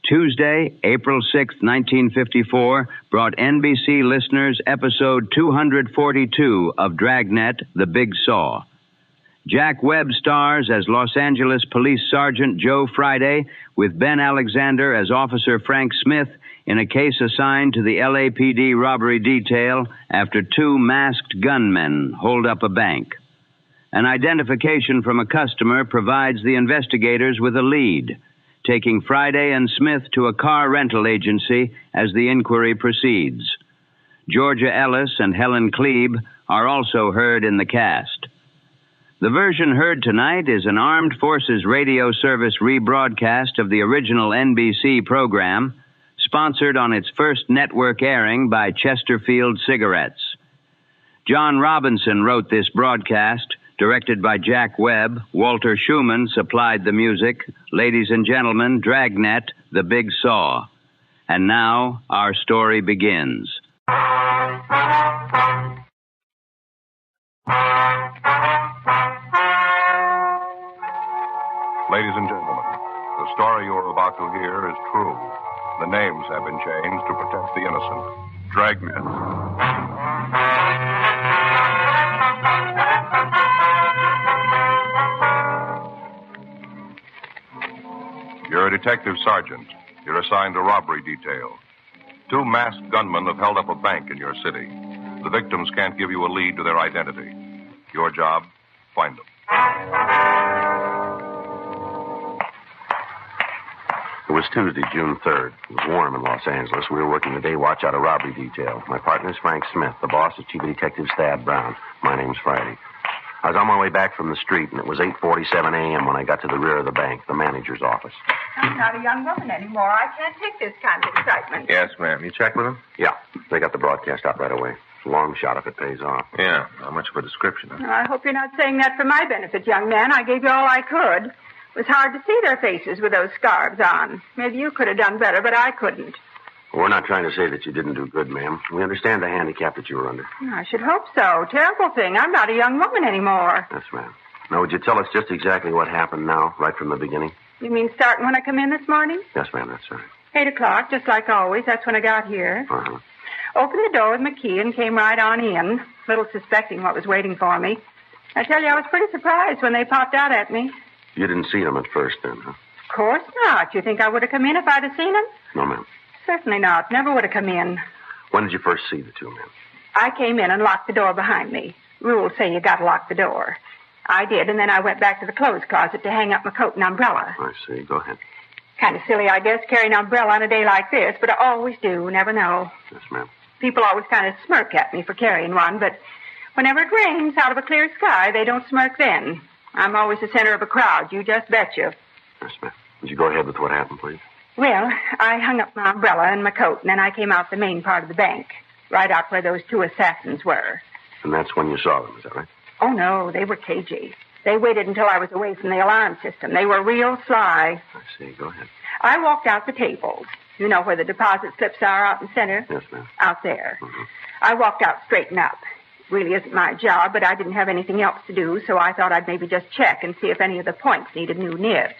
Tuesday, April 6, 1954, brought NBC listeners episode 242 of Dragnet, The Big Saw. Jack Webb stars as Los Angeles Police Sergeant Joe Friday, with Ben Alexander as Officer Frank Smith in a case assigned to the LAPD Robbery Detail after two masked gunmen hold up a bank. An identification from a customer provides the investigators with a lead, taking Friday and Smith to a car rental agency as the inquiry proceeds. Georgia Ellis and Helen Klebe are also heard in the cast. The version heard tonight is an Armed Forces Radio Service rebroadcast of the original NBC program, sponsored on its first network airing by Chesterfield Cigarettes. John Robinson wrote this broadcast, directed by Jack Webb. Walter Schumann supplied the music. Ladies and gentlemen, Dragnet, The Big Saw. And now, our story begins. Ladies and gentlemen, the story you are about to hear is true. The names have been changed to protect the innocent. Dragnet. You're a detective sergeant. You're assigned to robbery detail. Two masked gunmen have held up a bank in your city. The victims can't give you a lead to their identity. Your job, find them. It was Tuesday, June 3rd. It was warm in Los Angeles. We were working the day watch out of robbery detail. My partner's Frank Smith. The boss is Chief Detective Stab Brown. My name's Friday. I was on my way back from the street, and it was 8:47 a.m. when I got to the rear of the bank, the manager's office. I'm not a young woman anymore. I can't take this kind of excitement. Yes, ma'am. You checked with them? Yeah, they got the broadcast out right away. It's a long shot if it pays off. Yeah, not much of a description, huh? I hope you're not saying that for my benefit, young man. I gave you all I could. It was hard to see their faces with those scarves on. Maybe you could have done better, but I couldn't. We're not trying to say that you didn't do good, ma'am. We understand the handicap that you were under. I should hope so. Terrible thing. I'm not a young woman anymore. Yes, ma'am. Now, would you tell us just exactly what happened now, right from the beginning? You mean starting when I come in this morning? Yes, ma'am, that's right. 8 o'clock, just like always. That's when I got here. Uh-huh. Opened the door with my key and came right on in, little suspecting what was waiting for me. I tell you, I was pretty surprised when they popped out at me. You didn't see them at first, then, huh? Of course not. You think I would have come in if I'd have seen them? No, ma'am. Certainly not. Never would have come in. When did you first see the two men? I came in and locked the door behind me. Rules say you got to lock the door. I did, and then I went back to the clothes closet to hang up my coat and umbrella. I see. Go ahead. Kind of silly, I guess, carrying an umbrella on a day like this, but I always do. Never know. Yes, ma'am. People always kind of smirk at me for carrying one, but whenever it rains out of a clear sky, they don't smirk then. I'm always the center of a crowd, you just betcha. Yes, ma'am. Would you go ahead with what happened, please? Well, I hung up my umbrella and my coat, and then I came out the main part of the bank, right out where those two assassins were. And that's when you saw them, is that right? Oh, no, they were cagey. They waited until I was away from the alarm system. They were real sly. I see. Go ahead. I walked out the tables. You know where the deposit slips are out in the center? Yes, ma'am. Out there. Mm-hmm. I walked out straight and up. Really isn't my job, but I didn't have anything else to do, so I thought I'd maybe just check and see if any of the points needed new nibs.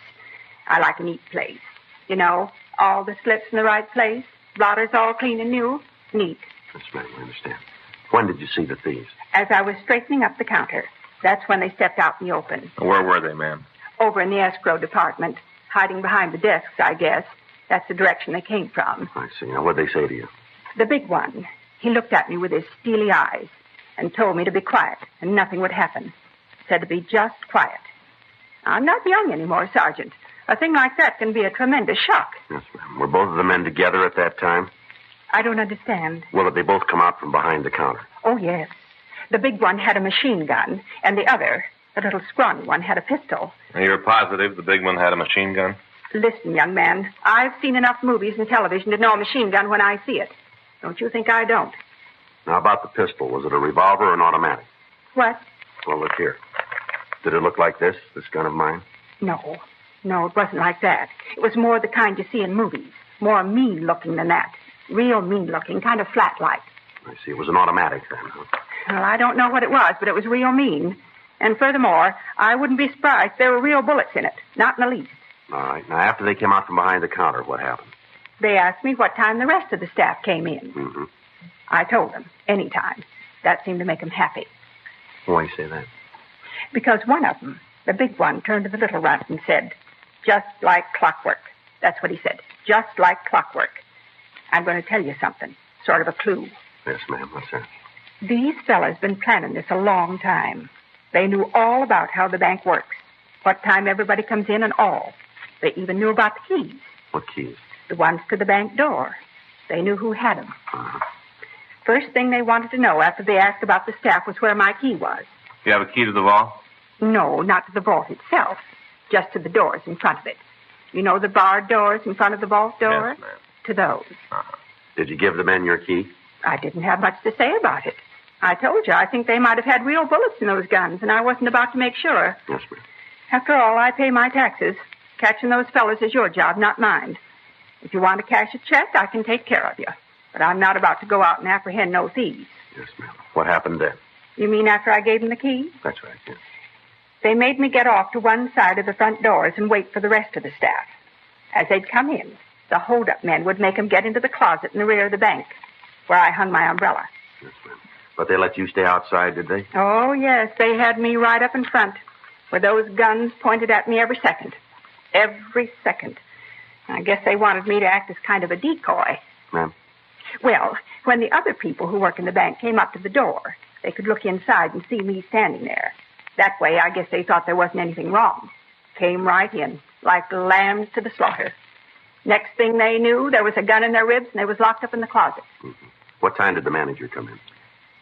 I like a neat place. You know, all the slips in the right place, blotters all clean and new. Neat. Yes, ma'am, I understand. When did you see the thieves? As I was straightening up the counter. That's when they stepped out in the open. Where were they, ma'am? Over in the escrow department, hiding behind the desks, I guess. That's the direction they came from. I see. Now, what'd they say to you? The big one. He looked at me with his steely eyes and told me to be quiet and nothing would happen. Said to be just quiet. I'm not young anymore, Sergeant. A thing like that can be a tremendous shock. Yes, ma'am. Were both of the men together at that time? I don't understand. Well, did they both come out from behind the counter? Oh, yes. The big one had a machine gun, and the other, the little scrawny one, had a pistol. And you're positive the big one had a machine gun? Listen, young man, I've seen enough movies and television to know a machine gun when I see it. Don't you think I don't? Now, about the pistol, was it a revolver or an automatic? What? Well, look here. Did it look like this gun of mine? No, it wasn't like that. It was more the kind you see in movies. More mean-looking than that. Real mean-looking, kind of flat-like. I see. It was an automatic then, huh? Well, I don't know what it was, but it was real mean. And furthermore, I wouldn't be surprised if there were real bullets in it. Not in the least. All right. Now, after they came out from behind the counter, what happened? They asked me what time the rest of the staff came in. Mm-hmm. I told them, any time. That seemed to make them happy. Why do you say that? Because one of them, the big one, turned to the little runt and said, "Just like clockwork." That's what he said. Just like clockwork. I'm going to tell you something. Sort of a clue. Yes, ma'am. What's that? These fellas been planning this a long time. They knew all about how the bank works, what time everybody comes in and all. They even knew about the keys. What keys? The ones to the bank door. They knew who had them. Uh-huh. First thing they wanted to know after they asked about the staff was where my key was. You have a key to the vault? No, not to the vault itself. Just to the doors in front of it. You know the barred doors in front of the vault door? Yes, ma'am. To those. Uh-huh. Did you give the men your key? I didn't have much to say about it. I told you, I think they might have had real bullets in those guns, and I wasn't about to make sure. Yes, ma'am. After all, I pay my taxes. Catching those fellas is your job, not mine. If you want to cash a check, I can take care of you. But I'm not about to go out and apprehend no thieves. Yes, ma'am. What happened then? You mean after I gave them the key? That's right, yes. They made me get off to one side of the front doors and wait for the rest of the staff. As they'd come in, the hold-up men would make them get into the closet in the rear of the bank, where I hung my umbrella. Yes, ma'am. But they let you stay outside, did they? Oh, yes, they had me right up in front, with those guns pointed at me every second. Every second. I guess they wanted me to act as kind of a decoy. Ma'am? Well, when the other people who work in the bank came up to the door, they could look inside and see me standing there. That way, I guess they thought there wasn't anything wrong. Came right in, like lambs to the slaughter. Next thing they knew, there was a gun in their ribs, and they was locked up in the closet. Mm-hmm. What time did the manager come in?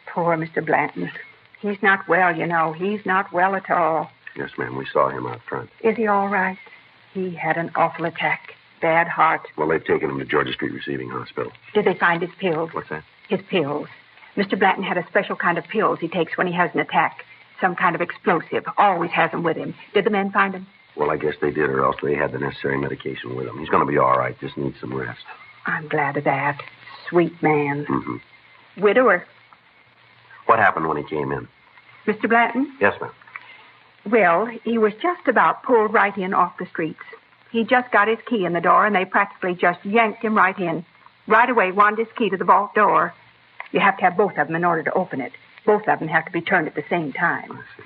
Poor Mr. Blanton. He's not well, you know. He's not well at all. Yes, ma'am. We saw him out front. Is he all right? He had an awful attack. Bad heart. Well, they've taken him to Georgia Street Receiving Hospital. Did they find his pills? What's that? His pills. Mr. Blanton had a special kind of pills he takes when he has an attack. Some kind of explosive. Always has them with him. Did the men find him? Well, I guess they did, or else they had the necessary medication with him. He's going to be all right. Just needs some rest. I'm glad of that. Sweet man. Mm-hmm. Widower. What happened when he came in? Mr. Blanton? Yes, ma'am. Well, he was just about pulled right in off the streets. He just got his key in the door, and they practically just yanked him right in. Right away, wanted his key to the vault door. You have to have both of them in order to open it. Both of them have to be turned at the same time. I see.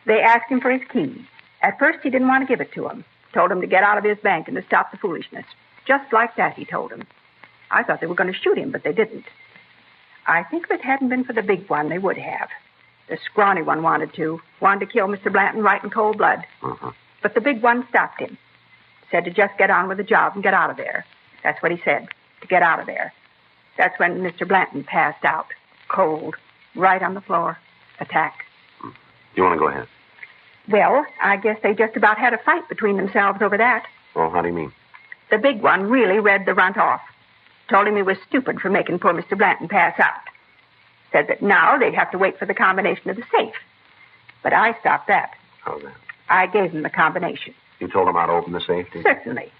They asked him for his key. At first, he didn't want to give it to him. Told him to get out of his bank and to stop the foolishness. Just like that, he told him. I thought they were going to shoot him, but they didn't. I think if it hadn't been for the big one, they would have. The scrawny one wanted to kill Mr. Blanton right in cold blood. Uh-huh. But the big one stopped him. Said to just get on with the job and get out of there. That's what he said, to get out of there. That's when Mr. Blanton passed out, cold, right on the floor. Attack. Do you want to go ahead? Well, I guess they just about had a fight between themselves over that. Oh, how do you mean? The big one really read the runt off. Told him he was stupid for making poor Mr. Blanton pass out. Said that now they'd have to wait for the combination of the safe. But I stopped that. How's that? I gave him the combination. You told him how to open the safe, did you? Certainly.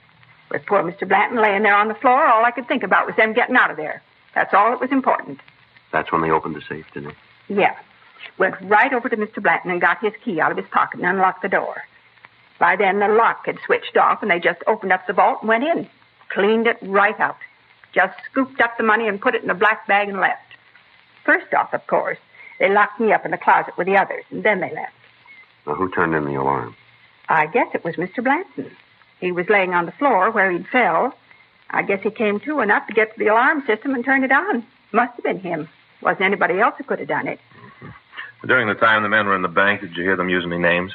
With poor Mr. Blanton laying there on the floor, all I could think about was them getting out of there. That's all that was important. That's when they opened the safe, didn't they? Yeah. Went right over to Mr. Blanton and got his key out of his pocket and unlocked the door. By then, the lock had switched off, and they just opened up the vault and went in. Cleaned it right out. Just scooped up the money and put it in a black bag and left. First off, of course, they locked me up in the closet with the others, and then they left. Now, who turned in the alarm? I guess it was Mr. Blanton. He was laying on the floor where he'd fell. I guess he came to enough to get to the alarm system and turn it on. Must have been him. Wasn't anybody else who could have done it. Mm-hmm. During the time the men were in the bank, did you hear them using any names?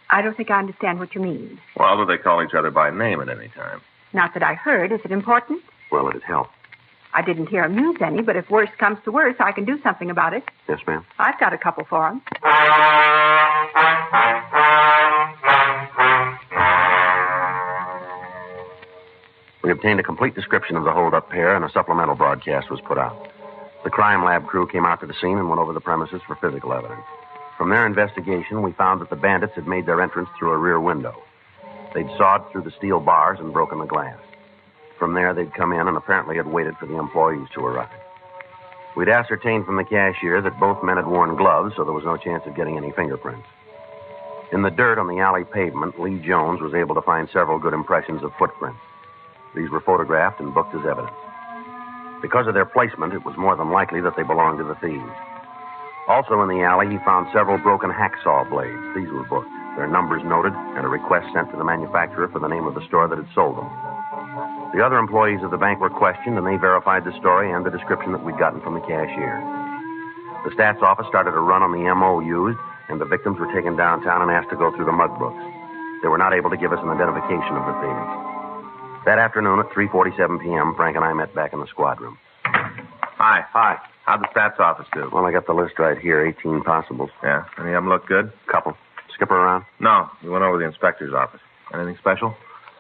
I don't think I understand what you mean. Well, do they call each other by name at any time? Not that I heard. Is it important? Well, it'd help. I didn't hear him use any, but if worse comes to worse, I can do something about it. Yes, ma'am. I've got a couple for him. We obtained a complete description of the hold-up pair, and a supplemental broadcast was put out. The crime lab crew came out to the scene and went over the premises for physical evidence. From their investigation, we found that the bandits had made their entrance through a rear window. They'd sawed through the steel bars and broken the glass. From there, they'd come in and apparently had waited for the employees to arrive. We'd ascertained from the cashier that both men had worn gloves, so there was no chance of getting any fingerprints. In the dirt on the alley pavement, Lee Jones was able to find several good impressions of footprints. These were photographed and booked as evidence. Because of their placement, it was more than likely that they belonged to the thieves. Also in the alley, he found several broken hacksaw blades. These were booked, their numbers noted, and a request sent to the manufacturer for the name of the store that had sold them. The other employees of the bank were questioned, and they verified the story and the description that we'd gotten from the cashier. The stats office started a run on the M.O. used, and the victims were taken downtown and asked to go through the mug books. They were not able to give us an identification of the thieves. That afternoon at 3:47 p.m., Frank and I met back in the squad room. Hi. How'd the stats office do? Well, I got the list right here, 18 possibles. Yeah. Any of them look good? Couple. Skipper around? No. We went over to the inspector's office. Anything special?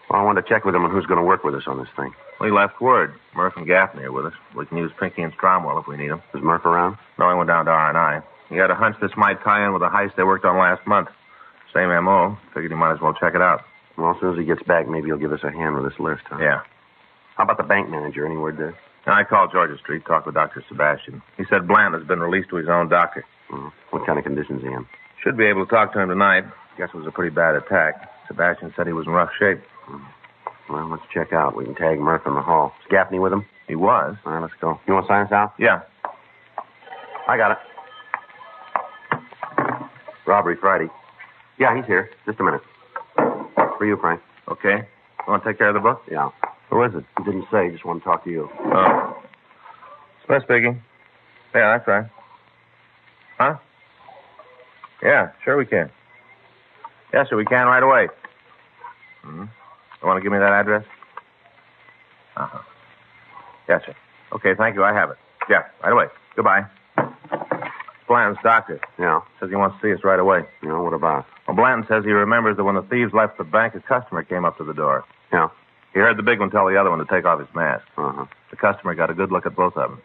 Well, I wanted to check with him on who's going to work with us on this thing. We left word. Murph and Gaffney are with us. We can use Pinky and Stromwell if we need them. Is Murph around? No, I went down to R&I. He had a hunch this might tie in with a heist they worked on last month. Same M.O. Figured he might as well check it out. Well, as soon as he gets back, maybe he'll give us a hand with this list, huh? Yeah. How about the bank manager? Any word there? I called Georgia Street, talked with Dr. Sebastian. He said Blanton has been released to his own doctor. What kind of conditions is he in? Should be able to talk to him tonight. Guess it was a pretty bad attack. Sebastian said he was in rough shape. Well, let's check out. We can tag Murph in the hall. Is Gaffney with him? He was. All right, let's go. You want to sign us out? Yeah. I got it. Robbery Friday. Yeah, he's here. Just a minute. For you, Frank. Okay. You want to take care of the book? Yeah. Who is it? He didn't say. Just want to talk to you. Oh. Smith speaking. Yeah, that's right. Huh? Yeah, sure we can. Yes, sir, we can right away. Mm-hmm. You want to give me that address? Uh-huh. Yes, sir. Okay, thank you. I have it. Yeah, right away. Goodbye. Blanton's doctor. Yeah. Says he wants to see us right away. Yeah, what about? Well, Blanton says he remembers that when the thieves left the bank, a customer came up to the door. Yeah. He heard the big one tell the other one to take off his mask. Uh-huh. The customer got a good look at both of them.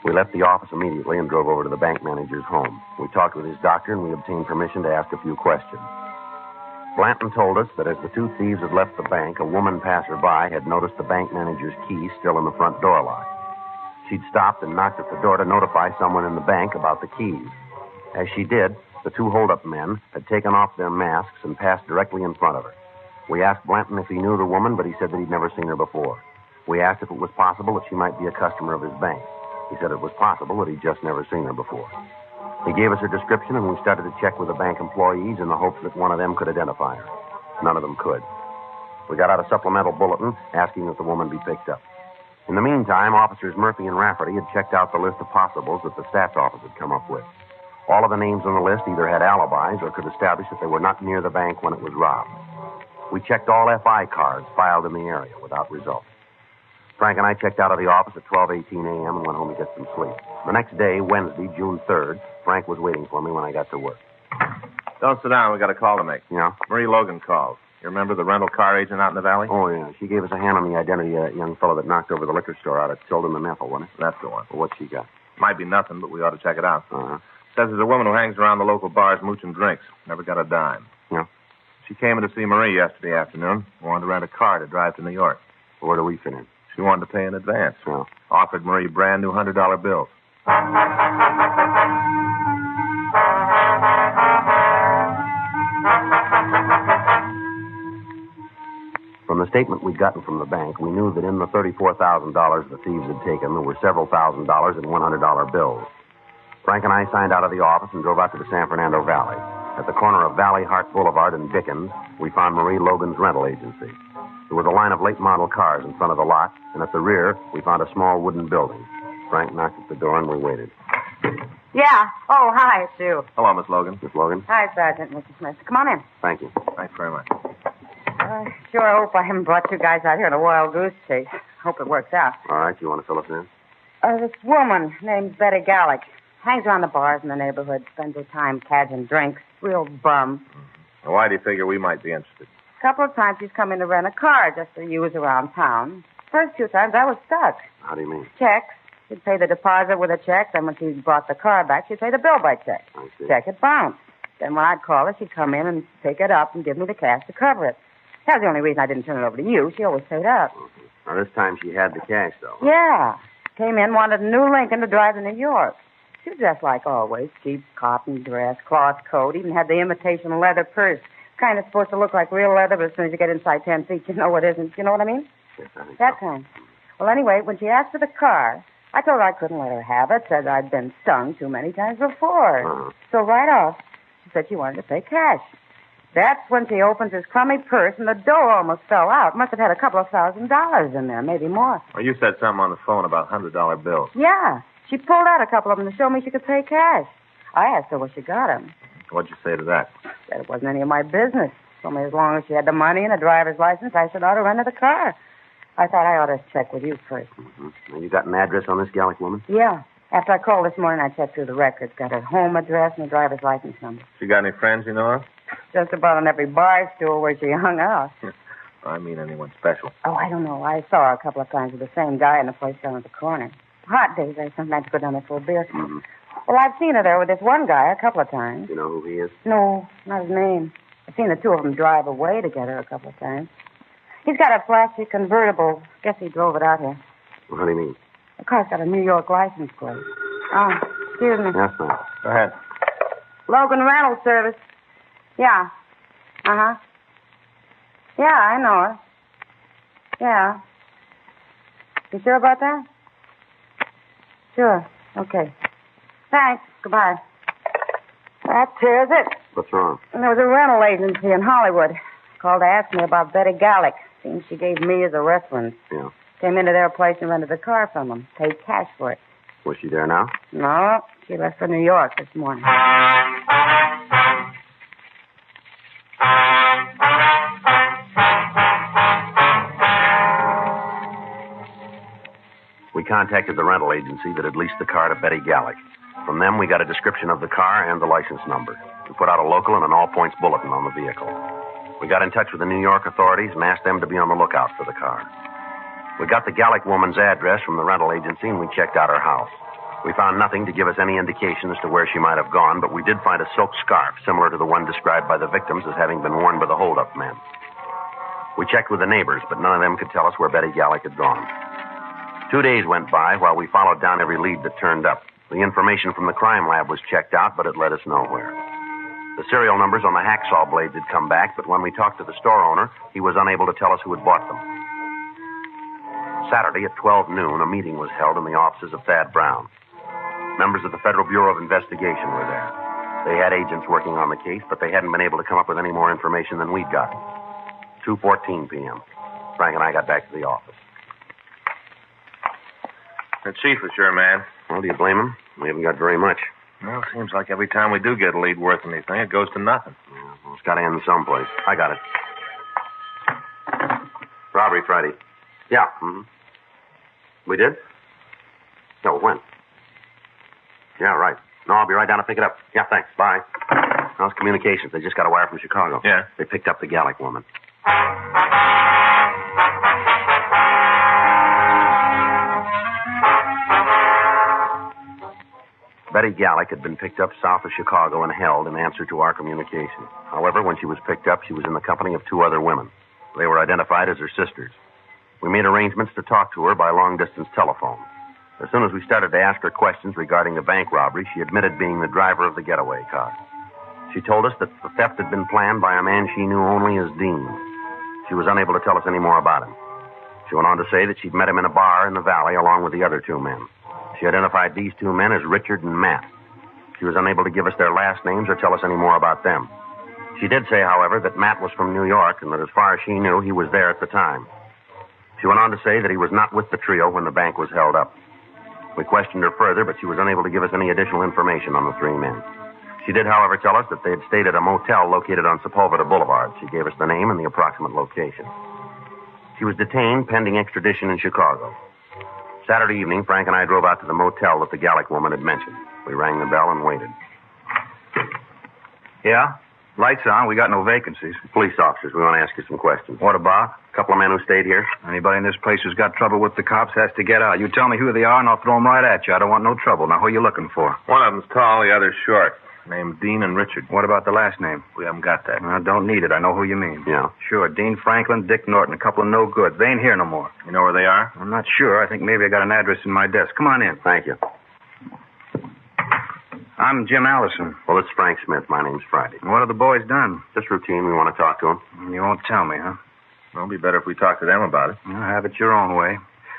We left the office immediately and drove over to the bank manager's home. We talked with his doctor, and we obtained permission to ask a few questions. Blanton told us that as the two thieves had left the bank, a woman passerby had noticed the bank manager's key still in the front door lock. She'd stopped and knocked at the door to notify someone in the bank about the keys. As she did, the two holdup men had taken off their masks and passed directly in front of her. We asked Blanton if he knew the woman, but he said that he'd never seen her before. We asked if it was possible that she might be a customer of his bank. He said it was possible that he'd just never seen her before. He gave us her description, and we started to check with the bank employees in the hopes that one of them could identify her. None of them could. We got out a supplemental bulletin asking that the woman be picked up. In the meantime, Officers Murphy and Rafferty had checked out the list of possibles that the stats office had come up with. All of the names on the list either had alibis or could establish that they were not near the bank when it was robbed. We checked all FI cards filed in the area without result. Frank and I checked out of the office at 12:18 a.m. and went home to get some sleep. The next day, Wednesday, June 3rd, Frank was waiting for me when I got to work. Don't sit down. We got a call to make. Yeah? Marie Logan called. You remember the rental car agent out in the valley? Oh, yeah. She gave us a hand on the identity of that young fellow that knocked over the liquor store out at Tilden and Ethel, wasn't it? That's the one. Well, what's she got? Might be nothing, but we ought to check it out. Uh-huh. Says there's a woman who hangs around the local bars mooching drinks. Never got a dime. Yeah? She came in to see Marie yesterday afternoon. Wanted to rent a car to drive to New York. Where do we fit in? She wanted to pay in advance. Yeah. Offered Marie brand new $100 bills. From the statement we'd gotten from the bank, we knew that in the $34,000 the thieves had taken, there were several $1,000s in $100 bills. Frank and I signed out of the office and drove out to the San Fernando Valley. At the corner of Valley Hart Boulevard and Dickens, we found Marie Logan's rental agency. There was a line of late model cars in front of the lot, and at the rear, we found a small wooden building. Frank knocked at the door, and we waited. Yeah. Oh, hi, it's you. Hello, Miss Logan. Miss Logan? Hi, Sergeant, Mr. Smith. Come on in. Thank you. Thanks very much. Sure hope I haven't brought you guys out here on a wild goose chase. Hope it works out. All right, you want to fill us in? This woman named Betty Gallick hangs around the bars in the neighborhood, spends her time cadging drinks. Real bum. Well, why do you figure we might be interested? A couple of times she's come in to rent a car just to use around town. First few times I was stuck. How do you mean? Checks. She'd pay the deposit with a check. Then when she brought the car back, she'd pay the bill by check. I see. Check had bounced. Then when I'd call her, she'd come in and pick it up and give me the cash to cover it. That's the only reason I didn't turn it over to you. She always paid up. Okay. Now, this time she had the cash, though. Yeah. Came in, wanted a new Lincoln to drive to New York. She was dressed like always. Cheap cotton dress, cloth coat, even had the imitation leather purse. Kind of supposed to look like real leather, but as soon as you get inside 10 feet, you know it isn't. You know what I mean? Yes, I think That so. kind. Well, anyway, when she asked for the car, I told her I couldn't let her have it. Said I'd been stung too many times before. Uh-huh. So right off, she said she wanted to pay cash. That's when she opens his crummy purse, and the dough almost fell out. Must have had a couple of $1,000s in there, maybe more. Well, you said something on the phone about $100 bills. Yeah. She pulled out a couple of them to show me she could pay cash. I asked her where she got them. What'd you say to that? Said it wasn't any of my business. Told me as long as she had the money and a driver's license, I should ought to run her the car. I thought I ought to check with you first. Mm-hmm. Now, you got an address on this Gallic woman? Yeah. After I called this morning, I checked through the records. Got her home address and a driver's license number. She got any friends you know of? Just about on every bar stool where she hung out. I mean anyone special. Oh, I don't know. I saw her a couple of times with the same guy in the place down at the corner. Hot days, I sometimes go down there for a beer. Mm-hmm. Well, I've seen her there with this one guy a couple of times. You know who he is? No, not his name. I've seen the two of them drive away together a couple of times. He's got a flashy convertible. Guess he drove it out here. Well, what do you mean? The car's got a New York license plate. Oh, excuse me. Yes, ma'am. Go ahead. Logan Rental Service. Yeah. Uh-huh. Yeah, I know her. Yeah. You sure about that? Sure. Okay. Thanks. Goodbye. That tears it. What's wrong? And there was a rental agency in Hollywood. Called to ask me about Betty Gallic. Seems she gave me as a reference. Yeah. Came into their place and rented the car from them. Paid cash for it. Was she there now? No, she left for New York this morning. We contacted the rental agency that had leased the car to Betty Gallic. From them, we got a description of the car and the license number. We put out a local and an all-points bulletin on the vehicle. We got in touch with the New York authorities and asked them to be on the lookout for the car. We got the Gallic woman's address from the rental agency, and we checked out her house. We found nothing to give us any indication as to where she might have gone, but we did find a silk scarf similar to the one described by the victims as having been worn by the holdup men. We checked with the neighbors, but none of them could tell us where Betty Gallic had gone. 2 days went by while we followed down every lead that turned up. The information from the crime lab was checked out, but it led us nowhere. The serial numbers on the hacksaw blades had come back, but when we talked to the store owner, he was unable to tell us who had bought them. Saturday at 12 noon, a meeting was held in the offices of Thad Brown. Members of the Federal Bureau of Investigation were there. They had agents working on the case, but they hadn't been able to come up with any more information than we'd gotten. 2:14 p.m. Frank and I got back to the office. The chief is your man. Well, do you blame him? We haven't got very much. Well, seems like every time we do get a lead worth anything, it goes to nothing. Yeah, well, it's got to end someplace. I got it. Robbery Friday. Yeah. Mm-hmm. We did? No, when? Yeah, right. No, I'll be right down to pick it up. Yeah, thanks. Bye. How's communications? They just got a wire from Chicago. Yeah. They picked up the Gallic woman. Betty Gallic had been picked up south of Chicago and held in answer to our communication. However, when she was picked up, she was in the company of 2 other women. They were identified as her sisters. We made arrangements to talk to her by long-distance telephone. As soon as we started to ask her questions regarding the bank robbery, she admitted being the driver of the getaway car. She told us that the theft had been planned by a man she knew only as Dean. She was unable to tell us any more about him. She went on to say that she'd met him in a bar in the valley along with the other 2 men. She identified these 2 men as Richard and Matt. She was unable to give us their last names or tell us any more about them. She did say, however, that Matt was from New York and that as far as she knew, he was there at the time. She went on to say that he was not with the trio when the bank was held up. We questioned her further, but she was unable to give us any additional information on the 3 men. She did, however, tell us that they had stayed at a motel located on Sepulveda Boulevard. She gave us the name and the approximate location. She was detained pending extradition in Chicago. Saturday evening, Frank and I drove out to the motel that the Gallic woman had mentioned. We rang the bell and waited. Yeah? Lights on. We got no vacancies. Police officers, we want to ask you some questions. What about? A couple of men who stayed here. Anybody in this place who's got trouble with the cops has to get out. You tell me who they are, and I'll throw them right at you. I don't want no trouble. Now, who are you looking for? One of them's tall, the other's short. Named Dean and Richard. What about the last name? We haven't got that. I don't need it. I know who you mean. Yeah. Sure. Dean Franklin, Dick Norton, a couple of no-goods. They ain't here no more. You know where they are? I'm not sure. I think maybe I got an address in my desk. Come on in. Thank you. I'm Jim Allison. Well, it's Frank Smith. My name's Friday. What have the boys done? Just routine. We want to talk to them. You won't tell me, huh? Well, it'll be better if we talk to them about it. Well, have it your own way.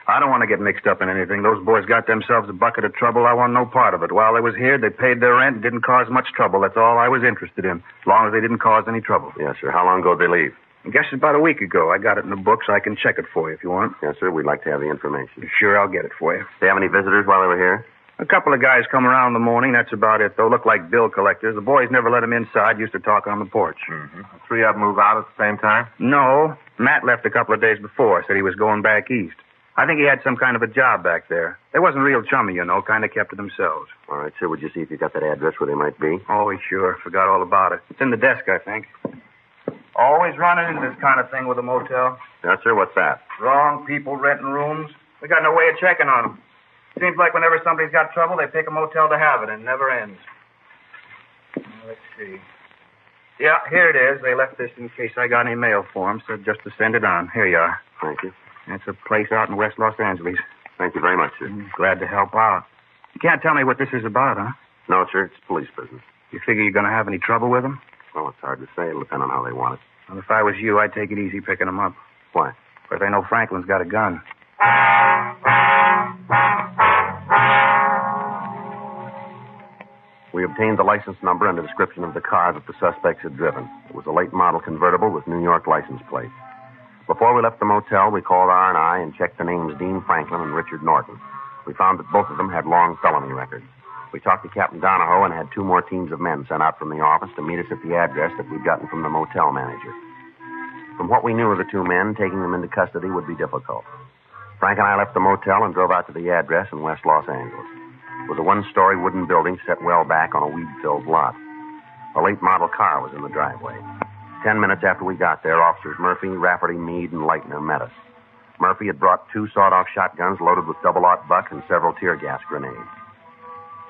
I don't want to get mixed up in anything. Those boys got themselves a bucket of trouble. I want no part of it. While they was here, they paid their rent and didn't cause much trouble. That's all I was interested in, as long as they didn't cause any trouble. Yes, sir. How long ago did they leave? I guess it's about a week ago. I got it in the book, so I can check it for you if you want. Yes, sir. We'd like to have the information. Sure, I'll get it for you. They have any visitors while they were here? A couple of guys come around in the morning. That's about it. They'll look like bill collectors. The boys never let them inside. Used to talk on the porch. Mm-hmm. The three of them move out at the same time? No. Matt left a couple of days before. Said he was going back east. I think he had some kind of a job back there. They wasn't real chummy, you know. Kind of kept to themselves. All right, sir. Would you see if you got that address where they might be? Oh, sure. Forgot all about it. It's in the desk, I think. Always running into this kind of thing with a motel. Yes, sir. What's that? Wrong people renting rooms. We got no way of checking on them. Seems like whenever somebody's got trouble, they pick a motel to have it, and it never ends. Let's see. Yeah, here it is. They left this in case I got any mail for them, so just to send it on. Here you are. Thank you. It's a place out in West Los Angeles. Thank you very much, sir. Glad to help out. You can't tell me what this is about, huh? No, sir. It's police business. You figure you're going to have any trouble with them? Well, it's hard to say. It'll depend on how they want it. Well, if I was you, I'd take it easy picking them up. Why? But they know Franklin's got a gun. We obtained the license number and a description of the car that the suspects had driven. It was a late model convertible with New York license plate. Before we left the motel, we called R&I and checked the names Dean Franklin and Richard Norton. We found that both of them had long felony records. We talked to Captain Donahoe and had two more teams of men sent out from the office to meet us at the address that we'd gotten from the motel manager. From what we knew of the two men, taking them into custody would be difficult. Frank and I left the motel and drove out to the address in West Los Angeles. It was a one-story wooden building set well back on a weed-filled lot. A late model car was in the driveway. 10 minutes after we got there, Officers Murphy, Rafferty, Meade, and Leitner met us. Murphy had brought two sawed-off shotguns loaded with double-aught buck and several tear gas grenades.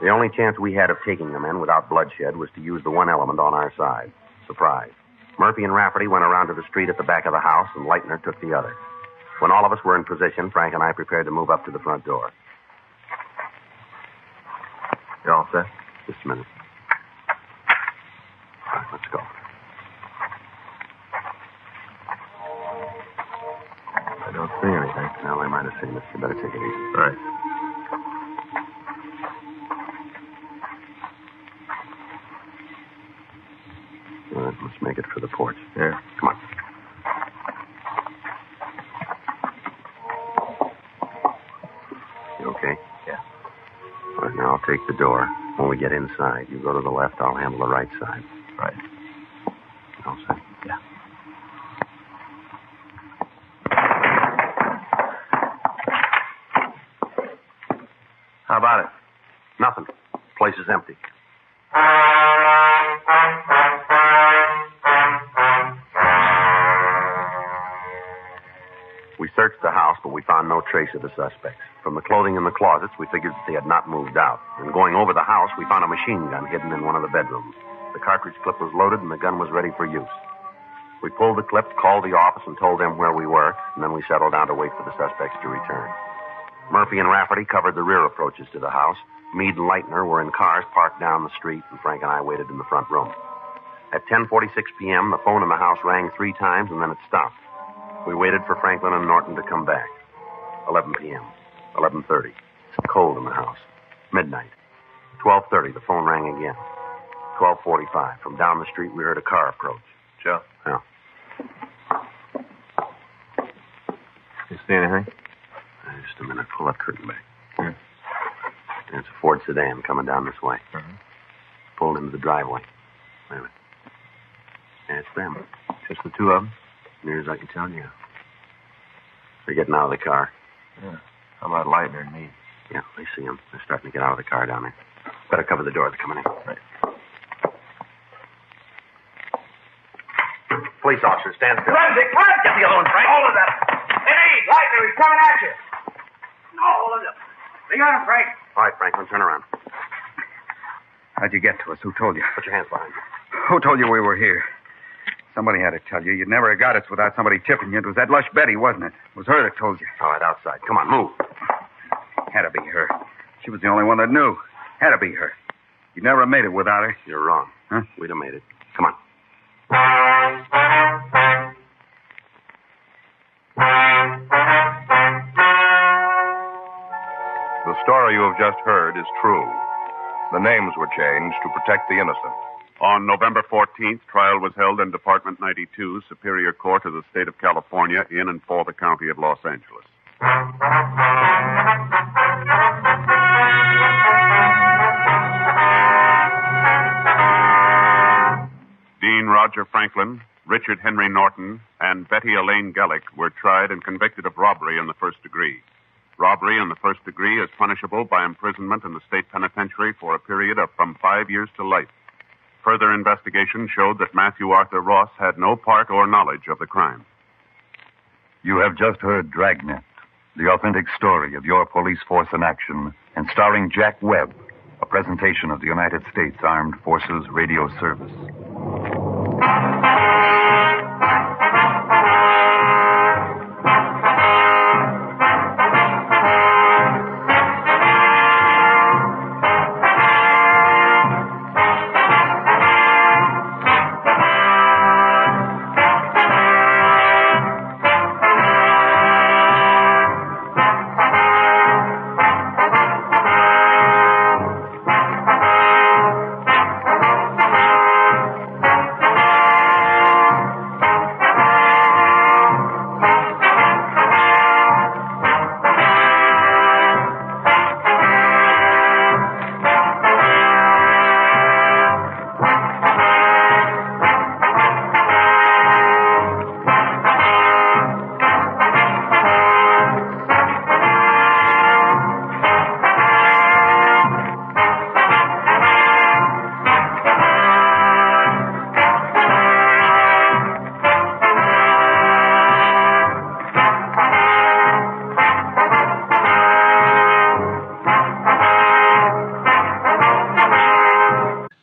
The only chance we had of taking them in without bloodshed was to use the one element on our side, surprise. Murphy and Rafferty went around to the street at the back of the house, and Leitner took the other. When all of us were in position, Frank and I prepared to move up to the front door. You all set? Just a minute. All right, let's go. I don't see anything. Well, they might have seen us. You better take it easy. All right. All right, let's make it for the porch. Yeah. Come on. You okay? Yeah. All right, now I'll take the door. When we get inside, you go to the left, I'll handle the right side. Right. All set? Yeah. How about it? Nothing. Place is empty. We searched the house, but we found no trace of the suspects. From the clothing in the closets, we figured that they had not moved out. And going over the house, we found a machine gun hidden in one of the bedrooms. The cartridge clip was loaded, and the gun was ready for use. We pulled the clip, called the office, and told them where we were, and then we settled down to wait for the suspects to return. Murphy and Rafferty covered the rear approaches to the house. Meade and Leitner were in cars parked down the street, and Frank and I waited in the front room. At 10:46 p.m., the phone in the house rang 3 times, and then it stopped. We waited for Franklin and Norton to come back. 11 p.m., 11:30. It's cold in the house. Midnight. 12:30, the phone rang again. 12:45. From down the street, we heard a car approach. Joe? Yeah. You see anything? Just a minute. Pull that curtain back. Yeah. It's a Ford sedan coming down this way. Mm-hmm. Pulled into the driveway. Wait a minute. Yeah, it's them. Just the two of them? Near as I can tell you. They're getting out of the car. Yeah. How about Leitner and me? Yeah, I see them. They're starting to get out of the car down there. Better cover the door. They're coming in. Right. Police officer, stand still. Run, Dick, run! Get the other one, Frank. Hold of that. Hey, Lightner, he's coming at you. No, hold it up. We got him, Frank. All right, Franklin, turn around. How'd you get to us? Who told you? Put your hands behind you. Who told you we were here? Somebody had to tell you. You'd never have got us without somebody tipping you. It was that lush Betty, wasn't it? It was her that told you. All right, outside. Come on, move. Had to be her. She was the only one that knew. Had to be her. You'd never have made it without her. You're wrong. Huh? We'd have made it. Come on. The story you have just heard is true. The names were changed to protect the innocent. On November 14th, trial was held in Department 92, Superior Court of the State of California, in and for the County of Los Angeles. Dean Roger Franklin, Richard Henry Norton, and Betty Elaine Gellick were tried and convicted of robbery in the first degree. Robbery in the first degree is punishable by imprisonment in the state penitentiary for a period of from 5 years to life. Further investigation showed that Matthew Arthur Ross had no part or knowledge of the crime. You have just heard Dragnet, the authentic story of your police force in action, and starring Jack Webb, a presentation of the United States Armed Forces Radio Service.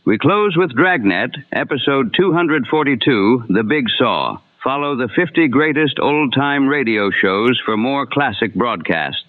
We close with Dragnet, episode 242, The Big Saw. Follow the 50 greatest old-time radio shows for more classic broadcasts.